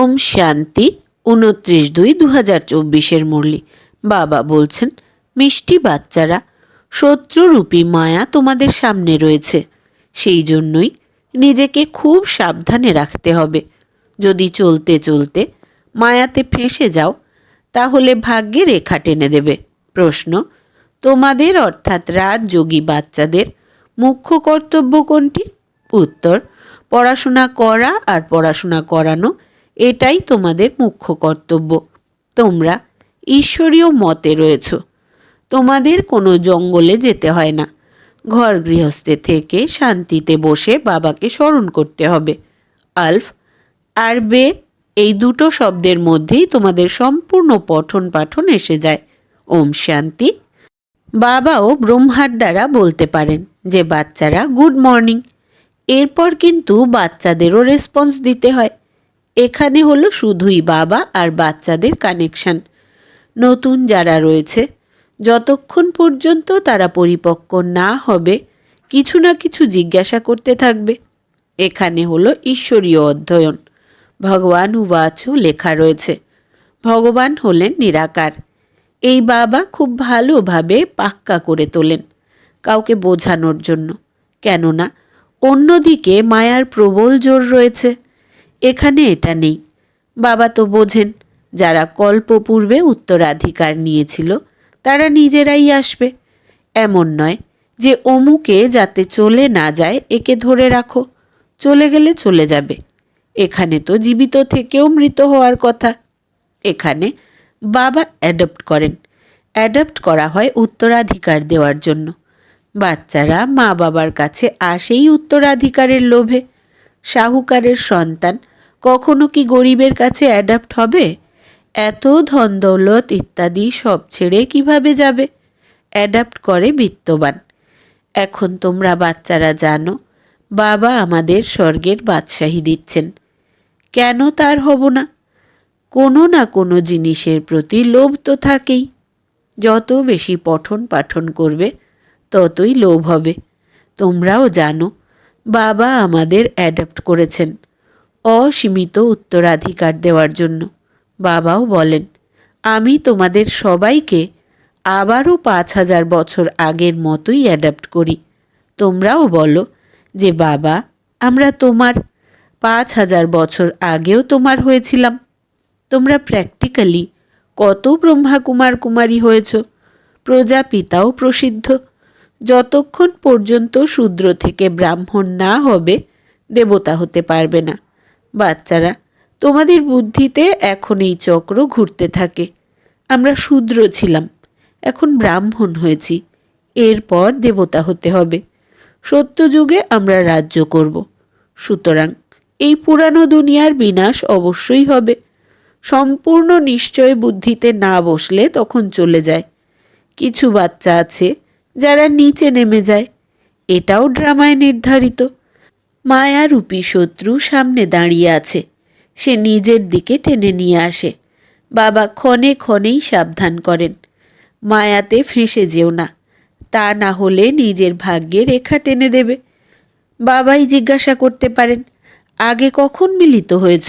ওম শান্তি 29/2/2024 মুরলি। বাবা বলছেন, মিষ্টি বাচ্চারা, শত্রুরূপী মায়া তোমাদের সামনে রয়েছে, সেই জন্যই নিজেকে খুব সাবধানে রাখতে হবে। যদি চলতে চলতে মায়াতে ফেঁসে যাও তাহলে ভাগ্যে রেখা টেনে দেবে। প্রশ্ন, তোমাদের অর্থাৎ রাজযোগী বাচ্চাদের মুখ্য কর্তব্য কোনটি? উত্তর, পড়াশোনা করা আর পড়াশোনা করানো, এটাই তোমাদের মুখ্য কর্তব্য। তোমরা ঈশ্বরীয় মতে রয়েছ, তোমাদের কোনো জঙ্গলে যেতে হয় না। ঘর গৃহস্থে থেকে শান্তিতে বসে বাবাকে স্মরণ করতে হবে। আলফ আর বে, এই দুটো শব্দের মধ্যেই তোমাদের সম্পূর্ণ পঠন পাঠন এসে যায়। ওম শান্তি। বাবাও ব্রহ্মার দ্বারা বলতে পারেন যে বাচ্চারা গুড মর্নিং, এরপর কিন্তু বাচ্চাদেরও রেসপন্স দিতে হয়। এখানে হলো শুধুই বাবা আর বাচ্চাদের কানেকশন। নতুন যারা রয়েছে, যতক্ষণ পর্যন্ত তারা পরিপক্ক না হবে কিছু না কিছু জিজ্ঞাসা করতে থাকবে। এখানে হলো ঈশ্বরীয় অধ্যয়ন। ভগবান উবাচ লেখা রয়েছে, ভগবান হলেন নিরাকার। এই বাবা খুব ভালোভাবে পাক্কা করে তোলেন কাউকে বোঝানোর জন্য, কেননা অন্যদিকে মায়ার প্রবল জোর রয়েছে। এখানে এটা নেই। বাবা তো বোঝেন, যারা কল্পপূর্বে উত্তরাধিকার নিয়েছিল তারা নিজেরাই আসবে। এমন নয় যে অমুকে যাতে চলে না যায় একে ধরে রাখো, চলে গেলে চলে যাবে। এখানে তো জীবিত থেকেও মৃত হওয়ার কথা। এখানে বাবা অ্যাডপ্ট করেন। অ্যাডপ্ট করা হয় উত্তরাধিকার দেওয়ার জন্য। বাচ্চারা মা বাবার কাছে আসেই উত্তরাধিকারের লোভে। শাহুকারের সন্তান কখনো কি গরিবের কাছে অ্যাডাপ্ট হবে? এত ধন দৌলত ইত্যাদি সব ছেড়ে কিভাবে যাবে? অ্যাডাপ্ট করে বিত্তবান। এখন তোমরা বাচ্চারা জানো বাবা আমাদের স্বর্গের বাদশাহী দিচ্ছেন। কেন তার হব না? কোনো না কোনো জিনিসের প্রতি লোভ তো থাকেই। যত বেশি পঠন পাঠন করবে ততই লোভ হবে। তোমরাও জানো বাবা আমাদের অ্যাডাপ্ট করেছেন অসীমিত উত্তরাধিকার দেওয়ার জন্য। বাবাও বলেন, আমি তোমাদের সবাইকে আবারও 5000 বছর আগের মতোই অ্যাডাপ্ট করি। তোমরাও বলো যে বাবা, আমরা তোমার, 5000 বছর আগেও তোমার হয়েছিলাম। তোমরা প্র্যাকটিক্যালি কত ব্রহ্মা কুমার কুমারী হয়েছ। প্রজাপিতাও প্রসিদ্ধ। যতক্ষণ পর্যন্ত শূদ্র থেকে ব্রাহ্মণ না হবে দেবতা হতে পারবে না। বাচ্চারা, তোমাদের বুদ্ধিতে এখন এই চক্র ঘুরতে থাকে। আমরা শূদ্র ছিলাম, এখন ব্রাহ্মণ হয়েছি, এরপর দেবতা হতে হবে। সত্যযুগে আমরা রাজ্য করব। সুতরাং এই পুরানো দুনিয়ার বিনাশ অবশ্যই হবে। সম্পূর্ণ নিশ্চয় বুদ্ধিতে না বসলে তখন চলে যায়। কিছু বাচ্চা আছে যারা নিচে নেমে যায়, এটাও ড্রামায় নির্ধারিত। মায়ারূপী শত্রু সামনে দাঁড়িয়ে আছে, সে নিজের দিকে টেনে নিয়ে আসে। বাবা ক্ষণে ক্ষণেই সাবধান করেন, মায়াতে ফেঁসে যেও না, তা না হলে নিজের ভাগ্যে রেখা টেনে দেবে। বাবাই জিজ্ঞাসা করতে পারেন, আগে কখন মিলিত হয়েছ?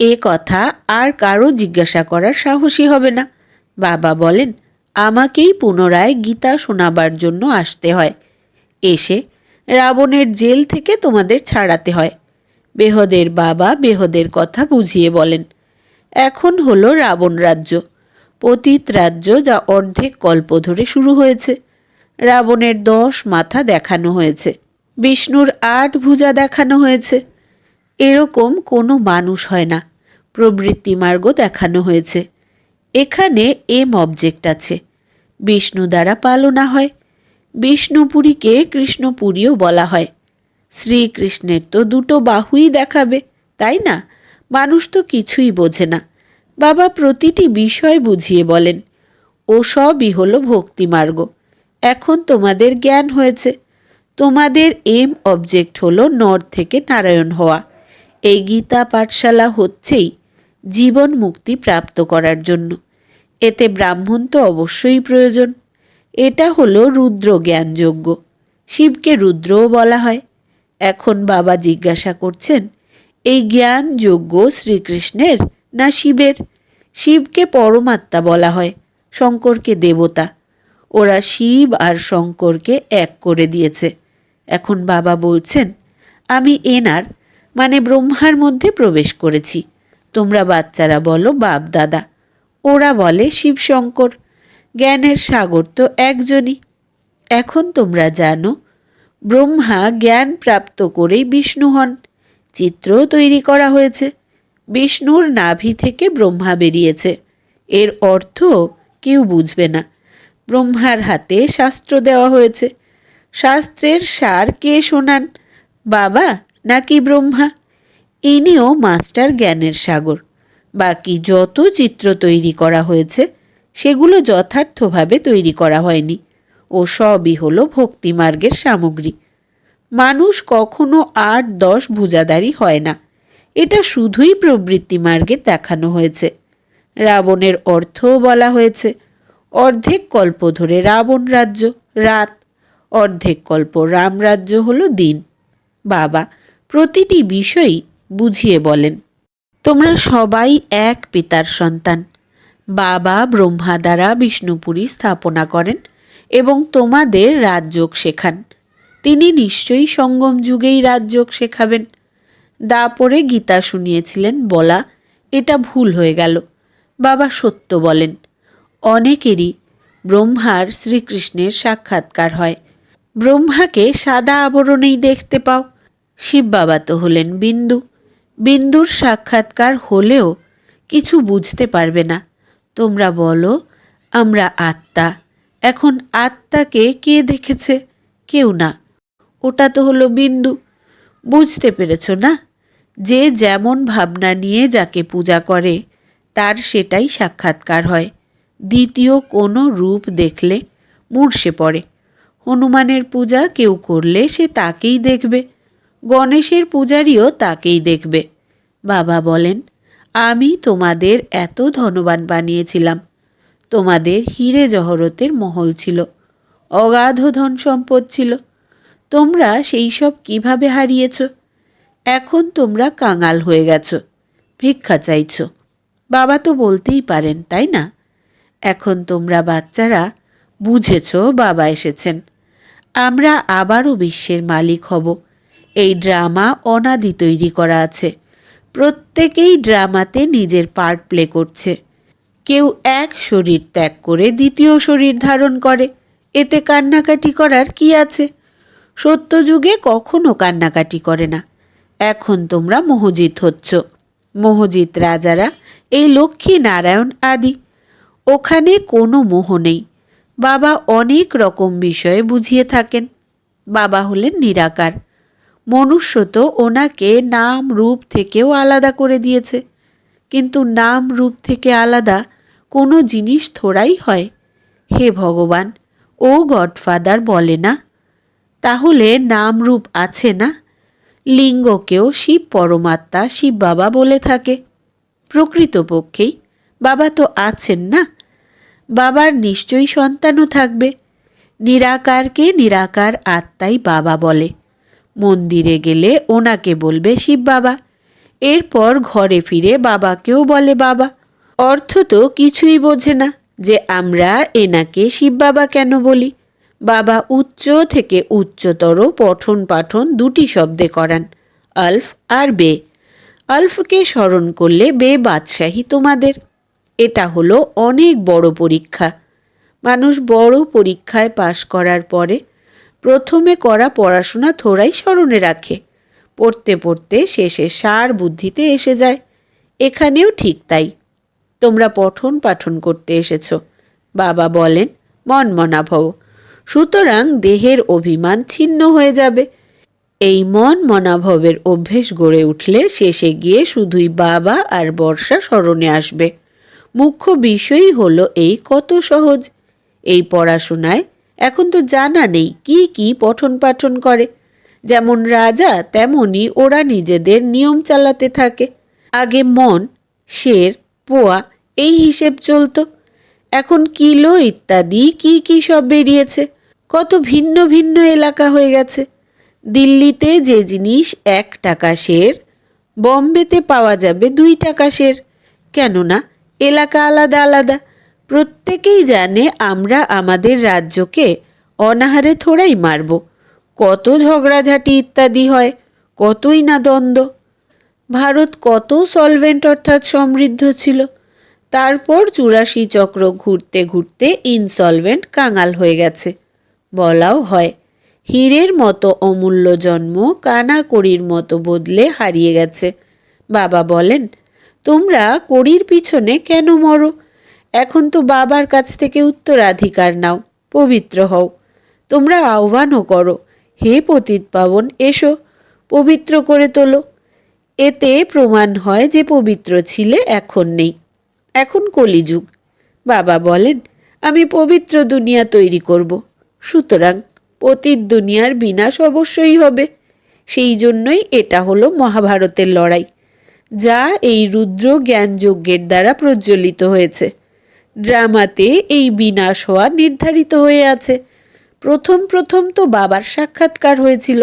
এ কথা আর কারো জিজ্ঞাসা করার সাহসী হবে না। বাবা বলেন, আমাকেই পুনরায় গীতা শোনাবার জন্য আসতে হয়। এসে রাবণের জেল থেকে তোমাদের ছাড়াতে হয়। বেহদের বাবা বেহদের কথা বুঝিয়ে বলেন। এখন হলো রাবণ রাজ্য, পতিত রাজ্য, যা অর্ধেক কল্প ধরে শুরু হয়েছে। রাবণের 10 মাথা দেখানো হয়েছে, বিষ্ণুর 8 ভুজা দেখানো হয়েছে। এরকম কোনো মানুষ হয় না। প্রবৃত্তি মার্গ দেখানো হয়েছে। এখানে এম অবজেক্ট আছে, বিষ্ণু দ্বারা পালনা হয়। বিষ্ণুপুরীকে কৃষ্ণপুরীও বলা হয়। শ্রীকৃষ্ণের তো 2টো বাহুই দেখাবে, তাই না? মানুষ তো কিছুই বোঝে না। বাবা প্রতিটি বিষয় বুঝিয়ে বলেন। ও সবই হলো ভক্তিমার্গ। এখন তোমাদের জ্ঞান হয়েছে। তোমাদের এম অবজেক্ট হলো নর থেকে নারায়ণ হওয়া। এই গীতা পাঠশালা হচ্ছেই জীবন মুক্তি প্রাপ্ত করার জন্য। এতে ব্রাহ্মণ তো অবশ্যই প্রয়োজন। এটা হলো রুদ্র জ্ঞানযজ্ঞ। শিবকে রুদ্রও বলা হয়। এখন বাবা জিজ্ঞাসা করছেন, এই জ্ঞান যজ্ঞ শ্রীকৃষ্ণের না শিবের? শিবকে পরমাত্মা বলা হয়, শঙ্করকে দেবতা। ওরা শিব আর শঙ্করকে এক করে দিয়েছে। এখন বাবা বলছেন আমি এনার মানে ব্রহ্মার মধ্যে প্রবেশ করেছি। তোমরা বাচ্চারা বলো বাপ দাদা, ওরা বলে শিব শঙ্কর। জ্ঞানের সাগর তো একজনই। এখন তোমরা জানো ব্রহ্মা জ্ঞান প্রাপ্ত করেই বিষ্ণু হন। চিত্র তৈরি করা হয়েছে, বিষ্ণুর নাভি থেকে ব্রহ্মা বেরিয়েছে। এর অর্থ কেউ বুঝবে না। ব্রহ্মার হাতে শাস্ত্র দেওয়া হয়েছে। শাস্ত্রের সার কে শোনান, বাবা নাকি ব্রহ্মা? ইনিও মাস্টার জ্ঞানের সাগর। বাকি যত চিত্র তৈরি করা হয়েছে সেগুলো যথার্থভাবে তৈরি করা হয়নি, ও সবই হলো ভক্তিমার্গের সামগ্রী। মানুষ কখনো 8-10 ভুজাদারি হয় না। এটা শুধুই প্রবৃত্তি মার্গের দেখানো হয়েছে। রাবণের অর্থও বলা হয়েছে। অর্ধেক কল্প ধরে রাবণ রাজ্য রাত, অর্ধেক কল্প রাম রাজ্য হলো দিন। বাবা প্রতিটি বিষয়ই বুঝিয়ে বলেন। তোমরা সবাই এক পিতার সন্তান। বাবা ব্রহ্মা দ্বারা বিষ্ণুপুরী স্থাপনা করেন এবং তোমাদের রাজযোগ শেখান। তিনি নিশ্চয়ই সঙ্গম যুগেই রাজযোগ শেখাবেন। দাপরে গীতা শুনিয়েছিলেন বলা এটা ভুল হয়ে গেল। বাবা সত্য বলেন। অনেকেরই ব্রহ্মার শ্রীকৃষ্ণের সাক্ষাৎকার হয়। ব্রহ্মাকে সাদা আবরণেই দেখতে পাও। শিব বাবা তো হলেন বিন্দু। বিন্দুর সাক্ষাৎকার হলেও কিছু বুঝতে পারবে না। তোমরা বলো আমরা আত্মা। এখন আত্মাকে কে দেখেছে? কেউ না। ওটা তো হলো বিন্দু। বুঝতে পেরেছ না? যে যেমন ভাবনা নিয়ে যাকে পূজা করে তার সেটাই সাক্ষাৎকার হয়। দ্বিতীয় কোনো রূপ দেখলে মূর্ষে পড়ে। হনুমানের পূজা কেউ করলে সে তাকেই দেখবে। গণেশের পূজারীও তাকেই দেখবে। বাবা বলেন আমি তোমাদের এত ধনবান বানিয়েছিলাম। তোমাদের হিরে জহরতের মহল ছিল, অগাধ ধন সম্পদ ছিল। তোমরা সেই সব কিভাবে হারিয়েছ? এখন তোমরা কাঙাল হয়ে গেছ, ভিক্ষা চাইছ। বাবা তো বলতেই পারেন, তাই না? এখন তোমরা বাচ্চারা বুঝেছ বাবা এসেছেন। আমরা আবারও বিশ্বের মালিক হব। এই ড্রামা অনাদি তৈরি করা আছে। প্রত্যেকেই ড্রামাতে নিজের পার্ট প্লে করছে। কেউ এক শরীর ত্যাগ করে দ্বিতীয় শরীর ধারণ করে। এতে কান্নাকাটি করার কি আছে? সত্যযুগে কখনো কান্নাকাটি করে না। এখন তোমরা মোহজিত হচ্ছ। মোহজিত রাজারা এই লক্ষ্মী নারায়ণ আদি। ওখানে কোনো মোহ নেই। বাবা অনেক রকম বিষয়ে বুঝিয়ে থাকেন। বাবা হলেন নিরাকার। মনুষ্য তো ওনাকে নাম রূপ থেকেও আলাদা করে দিয়েছে। কিন্তু নাম রূপ থেকে আলাদা কোনো জিনিস থোড়াই হয়। হে ভগবান, ও গডফাদার বলে না? তাহলে নাম রূপ আছে না? লিঙ্গকেও শিব পরমাত্মা শিব বাবা বলে থাকে। প্রকৃতপক্ষেই বাবা তো আছেন না। বাবার নিশ্চয়ই সন্তানও থাকবে। নিরাকারকে নিরাকার আত্মাই বাবা বলে। মন্দিরে গেলে ওনাকে বলবে শিব বাবা। এরপর ঘরে ফিরে বাবাকেও বলে বাবা। অর্থ তো কিছুই বোঝে না যে আমরা এনাকে শিব বাবা কেন বলি। বাবা উচ্চ থেকে উচ্চতর পঠন পাঠন দুটি শব্দে করান, আলফ আর বে। আলফকে স্মরণ করলে বে বাদশাহী তোমাদের। এটা হলো অনেক বড় পরীক্ষা। মানুষ বড় পরীক্ষায় পাশ করার পরে প্রথমে করা পড়াশোনা থোড়াই স্মরণে রাখে। পড়তে পড়তে শেষে সার বুদ্ধিতে এসে যায়। এখানেও ঠিক তাই। তোমরা পঠন পাঠন করতে এসেছ। বাবা বলেন মন মনা ভব। সুতরাং দেহের অভিমান ছিন্ন হয়ে যাবে। এই মন মনাভবের অভ্যেস গড়ে উঠলে শেষে গিয়ে শুধুই বাবা আর বর্ষা স্মরণে আসবে। মুখ্য বিষয়ই হলো এই কত সহজ। এই পড়াশোনায় এখন তো জানা নেই কি কি পঠন পাঠন করে। যেমন রাজা তেমনি ওরা নিজেদের নিয়ম চালাতে থাকে। আগে মন, শের, পোয়া এই হিসেব চলতো। এখন কিলো ইত্যাদি কি কি সব বেরিয়েছে। কত ভিন্ন ভিন্ন এলাকা হয়ে গেছে। দিল্লিতে যে জিনিস 1 টাকা শের, বম্বেতে পাওয়া যাবে 2 টাকা সের। কেননা এলাকা আলাদা আলাদা। প্রত্যেকেই জানে আমরা আমাদের রাজ্যকে অনাহারে থোড়াই মারব। কত ঝগড়াঝাটি ইত্যাদি হয়, কতই না দ্বন্দ্ব। ভারত কত সলভেন্ট অর্থাৎ সমৃদ্ধ ছিল, তারপর 84 চক্র ঘুরতে ঘুরতে ইনসলভেন্ট কাঙাল হয়ে গেছে। বলাও হয় হীরের মতো অমূল্য জন্ম কানা কড়ির মতো বদলে হারিয়ে গেছে। বাবা বলেন, তোমরা কড়ির পিছনে কেন মরো? এখন তো বাবার কাছ থেকে উত্তরাধিকার নাও, পবিত্র হও। তোমরা আহ্বানও করো, হে পতিত পাবন এসো, পবিত্র করে তোলো। এতে প্রমাণ হয় যে পবিত্র ছিলে, এখন নেই। এখন কলিযুগ। বাবা বলেন, আমি পবিত্র দুনিয়া তৈরি করব। সুতরাং পতিত দুনিয়ার বিনাশ অবশ্যই হবে। সেই জন্যই এটা হলো মহাভারতের লড়াই, যা এই রুদ্র জ্ঞানযজ্ঞের দ্বারা প্রজ্বলিত হয়েছে। ড্রামাতে এই বিনাশ হওয়া নির্ধারিত হয়ে আছে। প্রথম প্রথম তো বাবার সাক্ষাৎকার হয়েছিল।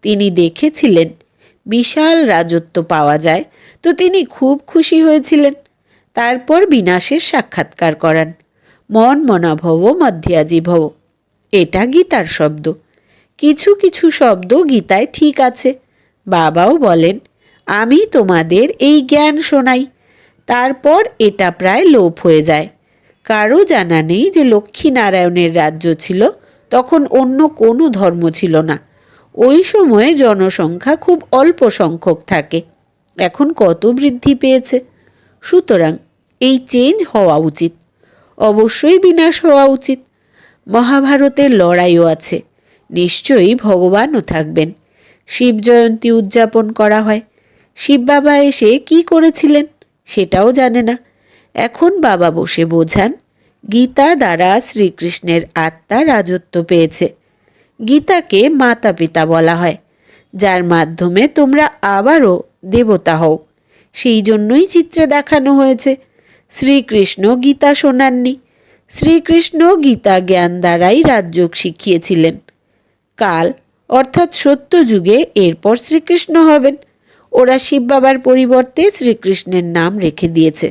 তিনি দেখেছিলেন বিশাল রাজত্ব পাওয়া যায়, তো তিনি খুব খুশি হয়েছিলেন। তারপর বিনাশের সাক্ষাৎকার করান। মন মনা ভব মধ্যাজি ভব, এটা গীতার শব্দ। কিছু কিছু শব্দ গীতায় ঠিক আছে। বাবাও বলেন, আমি তোমাদের এই জ্ঞান শোনাই। তারপর এটা প্রায় লোপ হয়ে যায়। কারো জানা নেই যে লক্ষ্মীনারায়ণের রাজ্য ছিল, তখন অন্য কোনো ধর্ম ছিল না। ওই সময়ে জনসংখ্যা খুব অল্প সংখ্যক থাকে, এখন কত বৃদ্ধি পেয়েছে। সুতরাং এই চেঞ্জ হওয়া উচিত, অবশ্যই বিনাশ হওয়া উচিত। মহাভারতের লড়াইও আছে, নিশ্চয়ই ভগবানও থাকবেন। শিব জয়ন্তী উদযাপন করা হয়। শিব বাবা এসে কি করেছিলেন সেটাও জানে না। এখন বাবা বসে বোঝান, গীতা দ্বারা শ্রীকৃষ্ণের আত্মা রাজত্ব পেয়েছে। গীতাকে মাতা পিতা বলা হয়, যার মাধ্যমে তোমরা আবারও দেবতা হও। সেই জন্যই চিত্রে দেখানো হয়েছে। শ্রীকৃষ্ণ গীতা শোনাননি, শ্রীকৃষ্ণ গীতা জ্ঞান দ্বারাই রাজযোগ শিখিয়েছিলেন। কাল অর্থাৎ সত্য যুগে এরপর শ্রীকৃষ্ণ হবেন। ওরা শিব বাবার পরিবর্তে শ্রীকৃষ্ণের নাম রেখে দিয়েছে।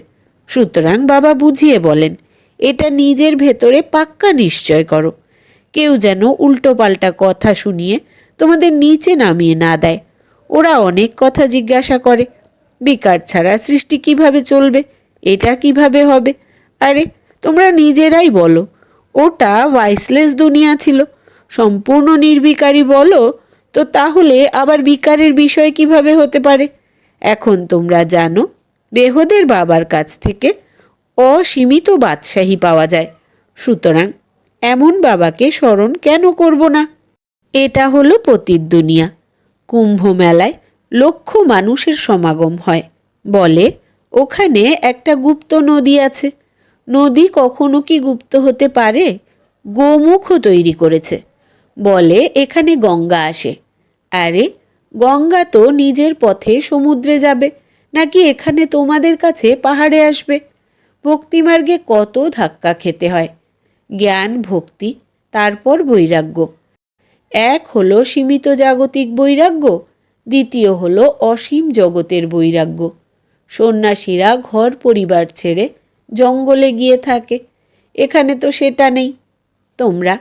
সুতরাং বাবা বুঝিয়ে বলেন, এটা নিজের ভেতরে পাক্কা নিশ্চয় করো। কেউ যেন উল্টোপাল্টা কথা শুনিয়ে তোমাদের নিচে নামিয়ে না দেয়। ওরা অনেক কথা জিজ্ঞাসা করে, বিকার ছাড়া সৃষ্টি কিভাবে চলবে, এটা কিভাবে হবে। আরে তোমরা নিজেরাই বলো, ওটা ওয়াইসলেস দুনিয়া ছিল। সম্পূর্ণ নির্বিকারী বলো তো তাহলে আবার বিকারের বিষয় কিভাবে হতে পারে? এখন তোমরা জানো বেহদের বাবার কাছ থেকে অসীমিত বাদশাহী পাওয়া যায়। সুতরাং এমন বাবাকে স্মরণ কেন করব না? এটা হলো পতিত দুনিয়া। কুম্ভ মেলায় লক্ষ মানুষের সমাগম হয়। বলে ওখানে একটা গুপ্ত নদী আছে। নদী কখনো কি গুপ্ত হতে পারে? গোমুখও তৈরি করেছে। বলে এখানে গঙ্গা আসে। আরে গঙ্গা তো নিজের পথে সমুদ্রে যাবে, নাকি এখানে তোমাদের কাছে পাহাড়ে আসবে? ভক্তিমার্গে কত ধাক্কা খেতে হয়। জ্ঞান, ভক্তি, তারপর বৈরাগ্য। এক হলো সীমিত জাগতিক বৈরাগ্য, দ্বিতীয় হলো অসীম জগতের বৈরাগ্য। সন্ন্যাসীরা ঘর পরিবার ছেড়ে জঙ্গলে গিয়ে থাকে, এখানে তো সেটা নেই। তোমরা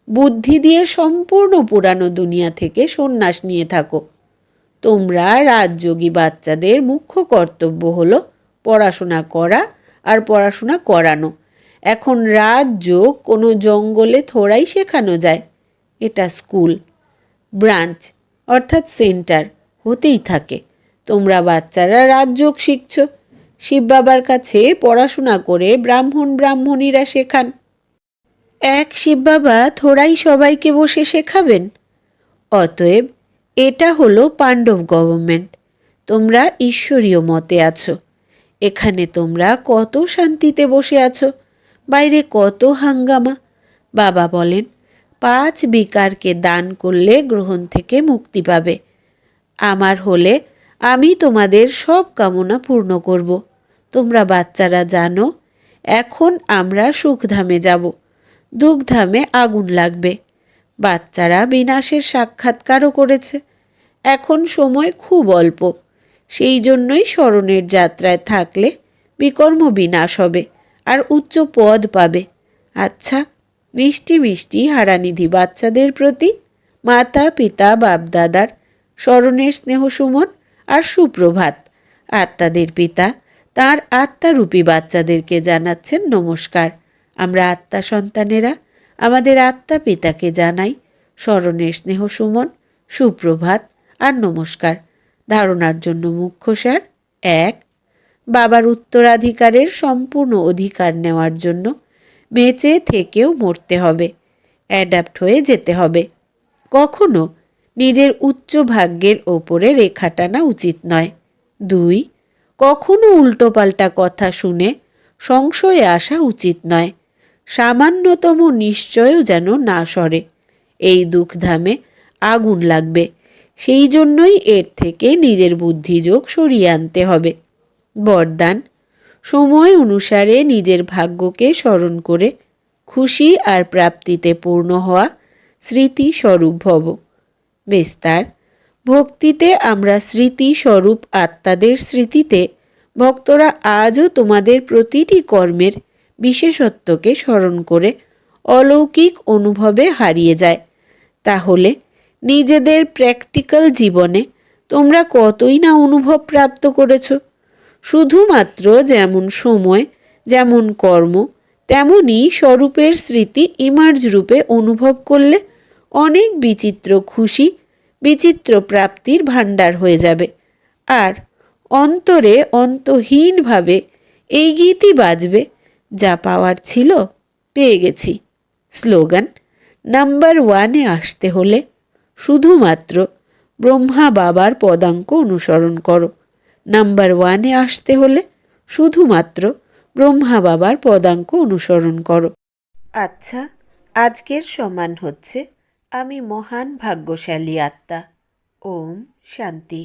বুদ্ধি দিয়ে সম্পূর্ণ পুরানো দুনিয়া থেকে সন্ন্যাস নিয়ে থাকো। তোমরা রাজযোগী বাচ্চাদের মুখ্য কর্তব্য হলো পড়াশোনা করা আর পড়াশোনা করানো। এখন রাজযোগ কোনো জঙ্গলে থোড়াই শেখানো যায়। এটা স্কুল, ব্রাঞ্চ অর্থাৎ সেন্টার হতেই থাকে। তোমরা বাচ্চারা রাজযোগ শিখছ। শিব বাবার কাছে পড়াশোনা করে ব্রাহ্মণীরা শেখান। এক শিব বাবা থোড়াই সবাইকে বসে শেখাবেন। অতএব এটা হলো পাণ্ডব গভর্নমেন্ট। তোমরা ঈশ্বরীয় মতে আছো। এখানে তোমরা কত শান্তিতে বসে আছো, বাইরে কত হাঙ্গামা। বাবা বলেন, 5 বিকারকে দান করলে গ্রহণ থেকে মুক্তি পাবে। আমার হলে আমি তোমাদের সব কামনা পূর্ণ করব। তোমরা বাচ্চারা জানো, এখন আমরা সুখধামে যাব, দুঃখধামে আগুন লাগবে। বাচ্চারা বিনাশের সাক্ষাৎকারও করেছে। এখন সময় খুব অল্প। সেই জন্যই স্মরণের যাত্রায় থাকলে বিকর্ম বিনাশ হবে আর উচ্চ পদ পাবে। আচ্ছা, মিষ্টি মিষ্টি হারানিধি বাচ্চাদের প্রতি মাতা পিতা বাপদাদার স্মরণের স্নেহ সুমন আর সুপ্রভাত। আত্মাদের পিতা তার আত্মারূপী বাচ্চাদেরকে জানাচ্ছেন নমস্কার। আমরা আত্মা সন্তানেরা আমাদের আত্মা পিতাকে জানাই স্মরণের স্নেহ সুমন, সুপ্রভাত আর নমস্কার। ধারণার জন্য মুখ্য সার: 1. বাবার উত্তরাধিকারের সম্পূর্ণ অধিকার নেওয়ার জন্য বেঁচে থেকেও মরতে হবে, অ্যাডাপ্ট হয়ে যেতে হবে। কখনো নিজের উচ্চ ভাগ্যের ওপরে রেখা টানা উচিত নয়। 2. কখনো উল্টোপাল্টা কথা শুনে সংশয়ে আসা উচিত নয়। সামান্যতম নিশ্চয়ও যেন না সরে। এই দুঃখধামে আগুন লাগবে, সেই জন্যই এর থেকে নিজের বুদ্ধিযোগ সরিয়ে আনতে হবে। বরদান: সময় অনুসারে নিজের ভাগ্যকে স্মরণ করে খুশি আর প্রাপ্তিতে পূর্ণ হওয়া স্মৃতি স্বরূপ ভব। বিস্তার: ভক্তিতে আমরা স্মৃতি স্বরূপ আত্মাদের স্মৃতিতে ভক্তরা আজও তোমাদের প্রতিটি কর্মের বিশেষত্বকে স্মরণ করে অলৌকিক অনুভবে হারিয়ে যায়। তাহলে নিজেদের প্র্যাকটিক্যাল জীবনে তোমরা কতই না অনুভব প্রাপ্ত করেছ। শুধুমাত্র যেমন সময়, যেমন কর্ম, তেমনি স্বরূপের স্মৃতি ইমার্জ রূপে অনুভব করলে অনেক বিচিত্র খুশি, বিচিত্র প্রাপ্তির ভাণ্ডার হয়ে যাবে। আর অন্তরে অন্তহীনভাবে এই গীতই বাজবে: যা পাওয়ার ছিল পেয়ে গেছি। স্লোগান: নাম্বার 1-এ আসতে হলে শুধুমাত্র ব্রহ্মা বাবার পদাঙ্ক অনুসরণ করো। নাম্বার 1-এ আসতে হলে শুধুমাত্র ব্রহ্মা বাবার পদাঙ্ক অনুসরণ করো। আচ্ছা, আজকের সমান হচ্ছে আমি মহান ভাগ্যশালী আত্মা। ওম শান্তি।